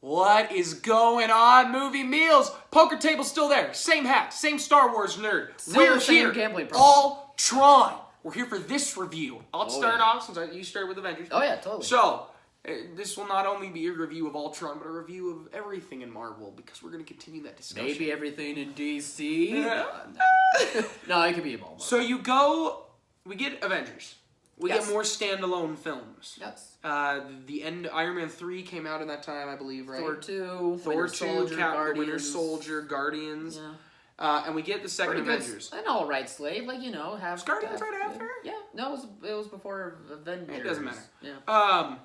What is going on, Movie Meals? Poker table's still there. Same hat, same Star Wars nerd. Still We're here. gambling problem. Ultron. We're here for this review. I'll start off since you started with Avengers. Oh yeah, totally. So, this will not only be a review of Ultron, but a review of everything in Marvel, because we're going to continue that discussion. Maybe everything in DC. No, it could be a moment. So we get Avengers. We get more standalone films. Yes. The end. Iron Man 3 came out in that time, I believe, right? Thor 2, Thor 2, Soldier, Winter Soldier, Guardians. Yeah. And we get the second Avengers. An alright slave, like, have... Was Guardians right after? Yeah, no, it was before Avengers. It doesn't matter. Yeah.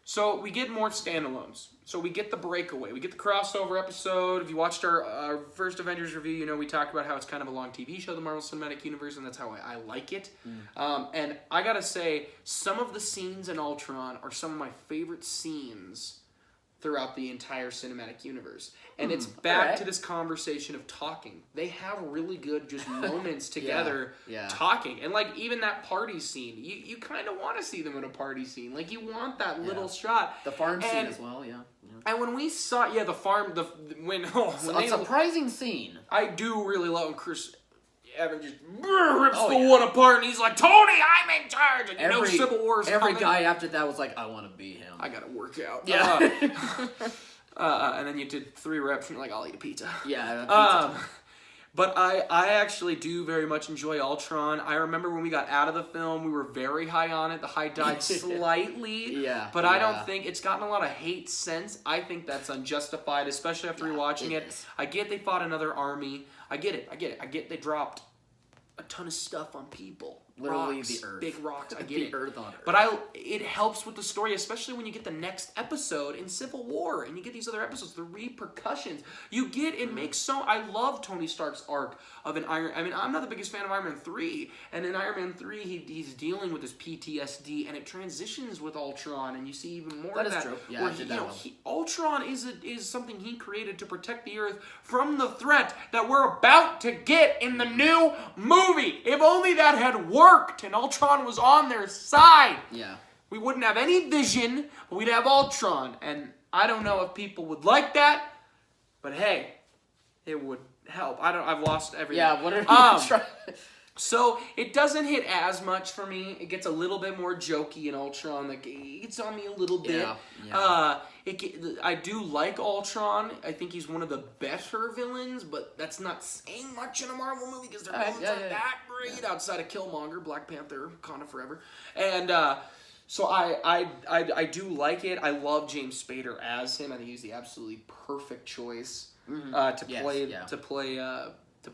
So we get more standalones. So we get the breakaway. We get the crossover episode. If you watched our first Avengers review, we talked about how it's kind of a long TV show, the Marvel Cinematic Universe, and that's how I like it. And I gotta say, some of the scenes in Ultron are some of my favorite scenes throughout the entire cinematic universe. And it's back to this conversation of talking. They have really good just moments together talking. And like even that party scene, you kind of want to see them in a party scene. Like you want that little shot. The farm scene as well, yeah. And when we saw, the farm, a surprising scene. I do really love when Chris Evans just rips the wood apart, and he's like, "Tony, I'm in charge." And Civil War's every coming. guy after that was like, "I want to be him." I gotta work out. Yeah. And then you did 3 reps, and you're like, "I'll eat a pizza." Yeah. But I actually do very much enjoy Ultron. I remember when we got out of the film, we were very high on it. The high died slightly. But I don't think it's gotten a lot of hate since. I think that's unjustified, especially after rewatching it. I get they fought another army. I get it. I get they dropped a ton of stuff on people. Literally rocks, the earth. big rocks. I get the it. earth on earth. But it helps with the story, especially when you get the next episode in Civil War, and you get these other episodes, the repercussions. You get, it makes so, I love Tony Stark's arc of an I'm not the biggest fan of Iron Man 3, and in Iron Man 3, he's dealing with his PTSD, and it transitions with Ultron, and you see even more of that. True. Yeah, where Ultron is something he created to protect the Earth from the threat that we're about to get in the new movie. If only that had worked and Ultron was on their side. Yeah. We wouldn't have any Vision, but we'd have Ultron. And I don't know if people would like that, but hey, it would help. I've lost everything. Yeah, what are you trying? So it doesn't hit as much for me. It gets a little bit more jokey in Ultron. Like it gets on me a little bit. I do like Ultron. I think he's one of the better villains, but that's not saying much in a Marvel movie because their villains aren't that great outside of Killmonger, Black Panther, Wakanda Forever, and so I do like it. I love James Spader as him. I think he's the absolutely perfect choice to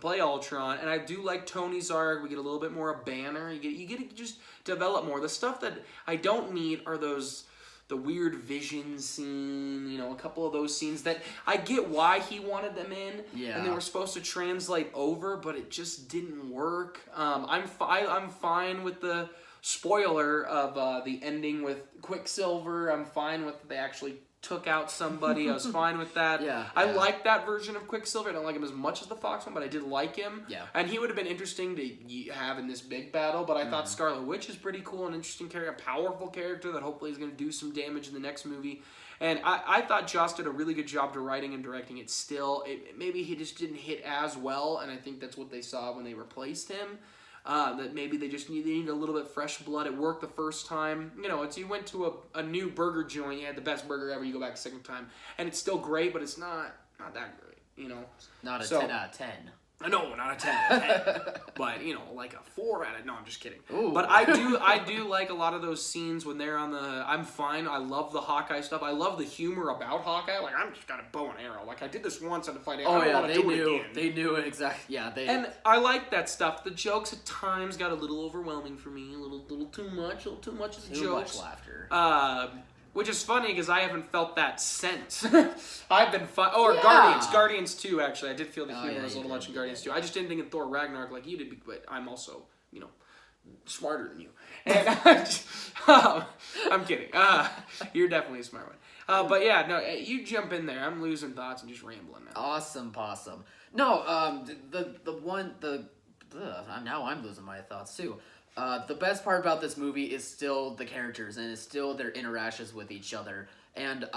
play Ultron, and I do like Tony's arc. We get a little bit more of Banner. You get to just develop more. The stuff that I don't need are the weird Vision scene, a couple of those scenes that I get why he wanted them in, and they were supposed to translate over, but it just didn't work. I'm fine with the spoiler of the ending with Quicksilver. I'm fine with they actually took out somebody. I was fine with that. I like that version of Quicksilver. I don't like him as much as the Fox one, but I did like him. And he would have been interesting to have in this big battle, but I thought Scarlet Witch is pretty cool, an interesting character, a powerful character that hopefully is going to do some damage in the next movie. And I thought Joss did a really good job to writing and directing it still. Maybe he just didn't hit as well, and I think that's what they saw when they replaced him. That maybe they need a little bit fresh blood. It worked the first time. You went to a new burger joint, you had the best burger ever, you go back a second time, and it's still great, but it's not that great, Not a 10 out of 10. No, not a 10 out of 10. But, like a 4 out of... No, I'm just kidding. Ooh. But I do like a lot of those scenes when they're on the... I'm fine. I love the Hawkeye stuff. I love the humor about Hawkeye. Like, I'm just got a bow and arrow. Like, I did this once on the fight. They knew it exactly. Yeah, And I like that stuff. The jokes at times got a little overwhelming for me. A little too much. A little too much of the jokes. Too much laughter. Which is funny because I haven't felt that since. I've been fun. Guardians 2, actually. I did feel the humor was a little much in Guardians 2. I just didn't think in Thor Ragnarok like you did, but I'm also, smarter than you. And I'm kidding. You're definitely a smart one. But yeah, no, you jump in there. I'm losing thoughts and just rambling now. Awesome, possum. No, now I'm losing my thoughts too. The best part about this movie is still the characters, and it's still their interactions with each other. And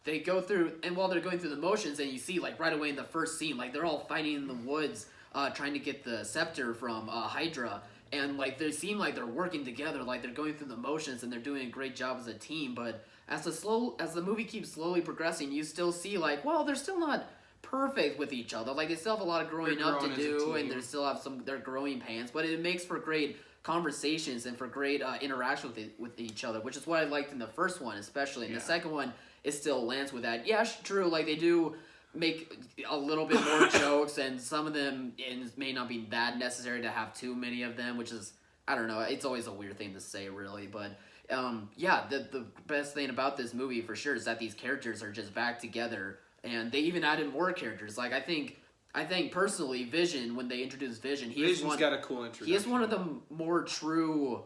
they go through, and while they're going through the motions, and you see like right away in the first scene, like they're all fighting in the woods, trying to get the scepter from Hydra, and like they seem like they're working together, like they're going through the motions, and they're doing a great job as a team. But as the movie keeps slowly progressing, you still see like, well, they're still not perfect with each other. Like they still have a lot of growing up to do, and they still have their growing pains. But it makes for great conversations and for great interaction with each other, which is what I liked in the first one, especially. And the second one, it still lands with that. Yeah, true. Like they do make a little bit more jokes, and some of them may not be that necessary to have too many of them, which is, I don't know, it's always a weird thing to say, really. But yeah, the best thing about this movie for sure is that these characters are just back together, and they even added more characters. Like I think personally, Vision, when they introduced Vision, Vision's got a cool introduction. He is one of the more true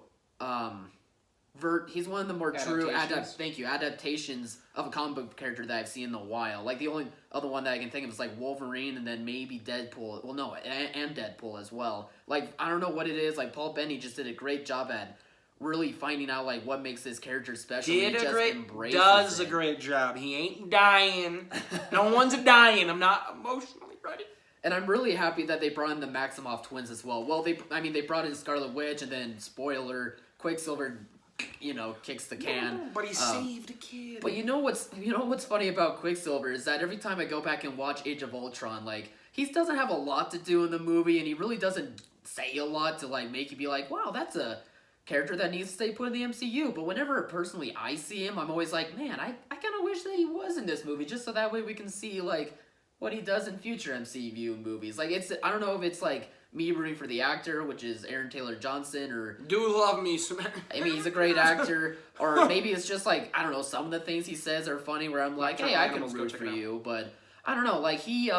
he's one of the more true adaptations of a comic book character that I've seen in a while. Like the only other one that I can think of is like Wolverine, and then maybe Deadpool. Well, no, and Deadpool as well. Like I don't know what it is. Like Paul Bettany just did a great job at really finding out like what makes this character special. Does a great job. He ain't dying. No one's dying. I'm not emotionally ready. And I'm really happy that they brought in the Maximoff twins as well. Well, they brought in Scarlet Witch, and then spoiler, Quicksilver, kicks the can. But he saved a kid. But you know what's funny about Quicksilver is that every time I go back and watch Age of Ultron, like he doesn't have a lot to do in the movie, and he really doesn't say a lot to like make you be like, wow, that's a character that needs to stay put in the MCU. But whenever personally I see him, I'm always like, man, I kind of wish that he was in this movie, just so that way we can see like what he does in future MCU movies. Like I don't know if it's like me rooting for the actor, which is Aaron Taylor Johnson, or do love me some. I mean, he's a great actor, or maybe it's just like, I don't know, some of the things he says are funny where I'm like, hey, I can root for you, but I don't know, like he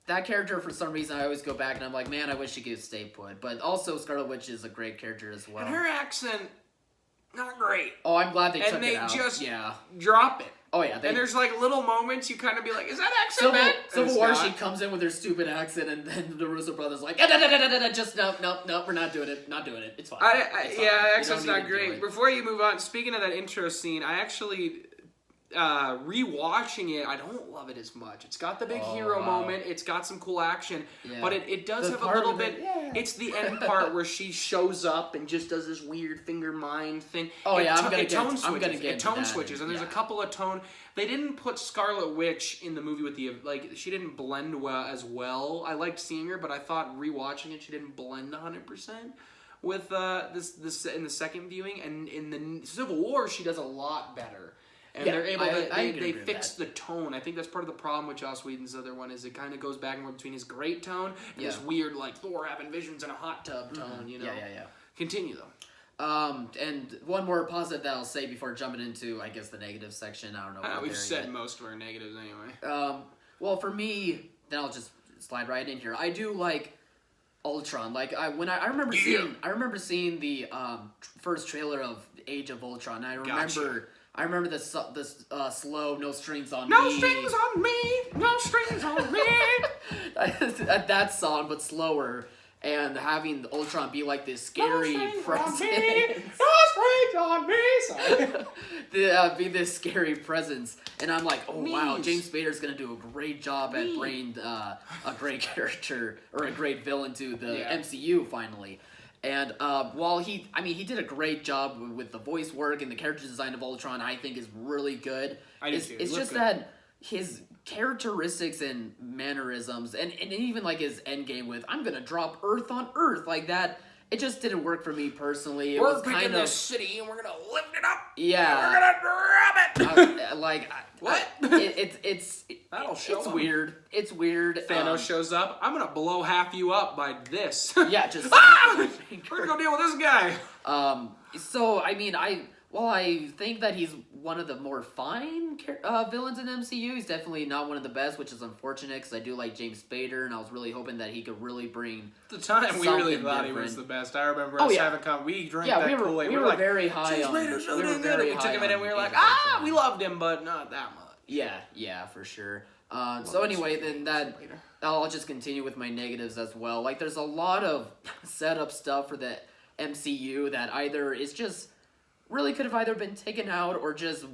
that character, for some reason I always go back and I'm like, man, I wish he could stay put. But also Scarlet Witch is a great character as well. And her accent, not great. Oh, I'm glad they took it out. And they just drop it. Oh yeah, and there's like little moments you kind of be like, is that accent bad? Civil War, she comes in with her stupid accent, and then the Russo brothers like, just no, we're not doing it, it's fine. Accent's not great. Before you move on, speaking of that intro scene, I actually rewatching it, I don't love it as much. It's got the big hero moment, it's got some cool action, but it does have a little bit. It's the end part where she shows up and just does this weird finger mind thing. It tone switches, and there's a couple of tone. They didn't put Scarlet Witch in the movie with she didn't blend as well. I liked seeing her, but I thought rewatching it, she didn't blend 100% with this in the second viewing, and in the Civil War she does a lot better. And they're able they fix the tone. I think that's part of the problem with Joss Whedon's other one, is it kind of goes back and forth between his great tone and this weird like Thor having visions in a hot tub tone. Continue though. And one more positive that I'll say before jumping into, I guess, the negative section. I don't know. We've said most of our negatives anyway. Well, for me, then I'll just slide right in here. I do like Ultron. Like I remember seeing the first trailer of Age of Ultron. I remember the slow "No Strings on Me." No strings on me. No strings on me. That song, but slower, and having Ultron be like this scary presence. No strings on me. Sorry. Be this scary presence, and I'm like, oh wow, James Spader's gonna do a great job at bringing a great character or a great villain to the MCU finally. And while he did a great job with the voice work and the character design of Ultron, I think is really good. It's just that his characteristics and mannerisms, and even like his endgame with "I'm gonna drop Earth on Earth" like that, it just didn't work for me personally. We're picking this city and we're gonna lift it up. Yeah, we're gonna grab it. What? It's weird. It's weird. Thanos shows up. I'm gonna blow half you up by this. Yeah, just. We're gonna go deal with this guy. So I mean, while I think that he's one of the more fine villains in MCU, he's definitely not one of the best, which is unfortunate because I do like James Spader, and I was really hoping that he could really bring. At the time, we really thought he was the best. I remember us having we drank that Kool-Aid. We were very high on. We took him in and we were like, we loved him, but not that much. Yeah, for sure. So anyway, then I'll just continue with my negatives as well. Like, there's a lot of setup stuff for the MCU that either is just really could have either been taken out or just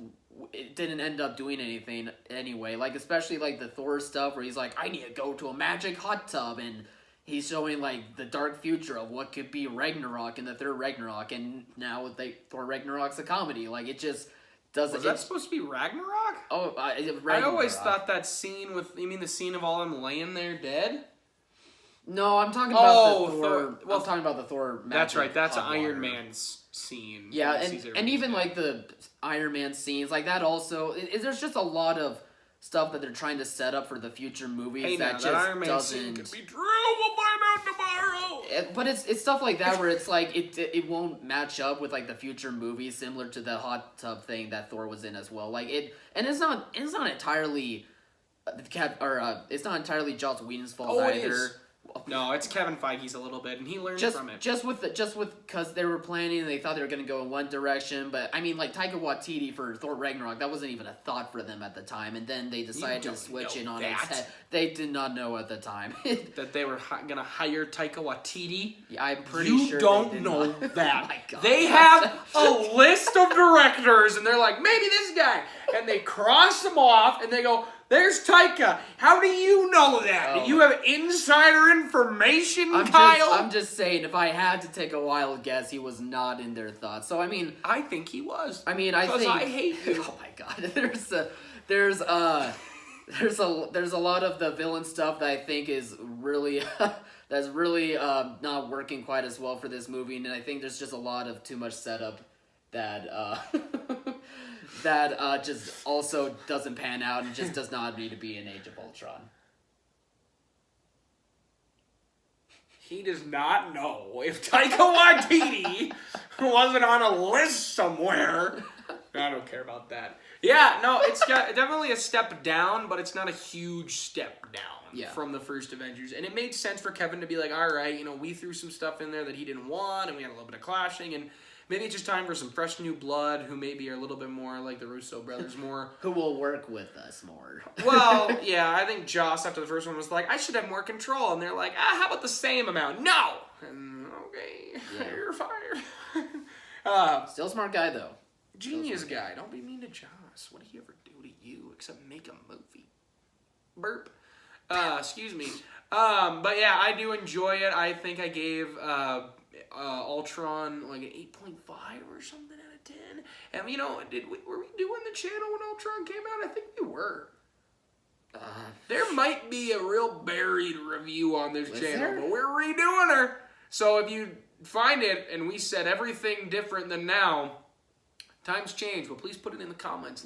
it didn't end up doing anything anyway. Like, especially, like, the Thor stuff where he's like, I need to go to a magic hot tub, and he's showing, like, the dark future of what could be Ragnarok in the third Ragnarok, and now Thor Ragnarok's a comedy. Like, it just doesn't... Was that supposed to be Ragnarok? Oh, Ragnarok. I always thought that scene with... You mean the scene of all them laying there dead? No, I'm talking about the Thor... Thor. Well, I'm talking about the Thor magic that's right. That's hot Iron water. Man's scene. Yeah, Caesar and even, dead. like, the Iron Man scenes, like, that also... there's just a lot of stuff that they're trying to set up for the future movies Hey, that now, just that Iron Man scene doesn't... could be true. We'll find out tomorrow. But it's stuff like that where it's like it won't match up with like the future movies, similar to the hot tub thing that Thor was in as well. Like it's not entirely it's not entirely Joss Whedon's fault It either. is. No, it's Kevin Feige's a little bit, and he learned from it. Just with because they were planning and they thought they were going to go in one direction, but I mean, like Taika Waititi for Thor Ragnarok, that wasn't even a thought for them at the time, and then they decided to switch in on its head. They did not know at the time that they were going to hire Taika Waititi. Yeah, I'm pretty you sure don't they did know not. that. Oh my God. They have a list of directors, and they're like, maybe this guy, and they cross them off, and they go, there's Taika. How do you know that? Oh. Do you have insider information, Kyle? I'm just saying, if I had to take a wild guess, he was not in their thoughts. So I mean, I think he was. I think I hate you. Oh my God, there's a lot of the villain stuff that I think is really that's really not working quite as well for this movie, and I think there's just a lot of too much setup that that just also doesn't pan out and just does not need to be in Age of Ultron. He does not know if Taika Waititi wasn't on a list somewhere. I don't care about that. Yeah, no, it's definitely a step down, but it's not a huge step down from the first Avengers. And it made sense for Kevin to be like, all right, we threw some stuff in there that he didn't want, and we had a little bit of clashing, and maybe it's just time for some fresh new blood who maybe are a little bit more like the Russo brothers, more... Who will work with us more. Well, yeah, I think Joss, after the first one, was like, I should have more control. And they're like, how about the same amount? No! And, okay, you're fired. Still a smart guy, though. Genius guy. Don't be mean to Joss. What did he ever do to you except make a movie? Burp. Excuse me. But yeah, I do enjoy it. I think I gave... Ultron like an 8.5 or something out of 10. And were we doing the channel when Ultron came out? I think we were. There might be a real buried review on this channel, but we're redoing her. So if you find it and we said everything different than now, times change. But please put it in the comments.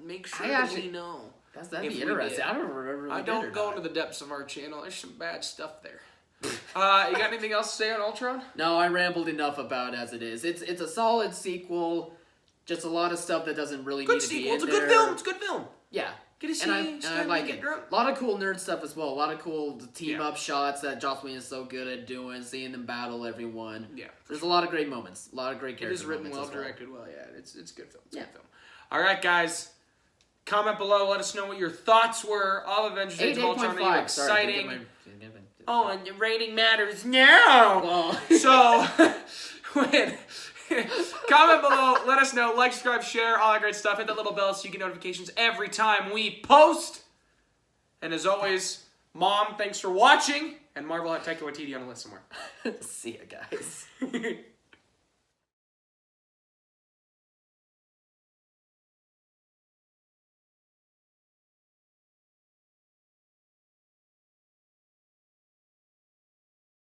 Make sure that we know. That'd be interesting. I don't remember. I don't go into the depths of our channel. There's some bad stuff there. You got anything else to say on Ultron? No, I rambled enough about it as it is. It's a solid sequel. Just a lot of stuff that doesn't really need to be in there. It's a good film. It's a good film. Yeah. Get to see. And I like it. A lot of cool nerd stuff as well. A lot of cool team-up shots that Joss Whedon is so good at doing, seeing them battle everyone. Yeah. There's a lot of great moments. A lot of great characters. It is written well, directed well. Yeah, it's a good film. It's a good film. Yeah. All right, guys. Comment below. Let us know what your thoughts were of Avengers Age of Ultron. Are you exciting? Oh, and your rating matters now. Well. So, comment below. Let us know. Like, subscribe, share, all that great stuff. Hit that little bell so you get notifications every time we post. And as always, Mom, thanks for watching. And Marvel at Taika Waititi on the list somewhere. See ya, guys.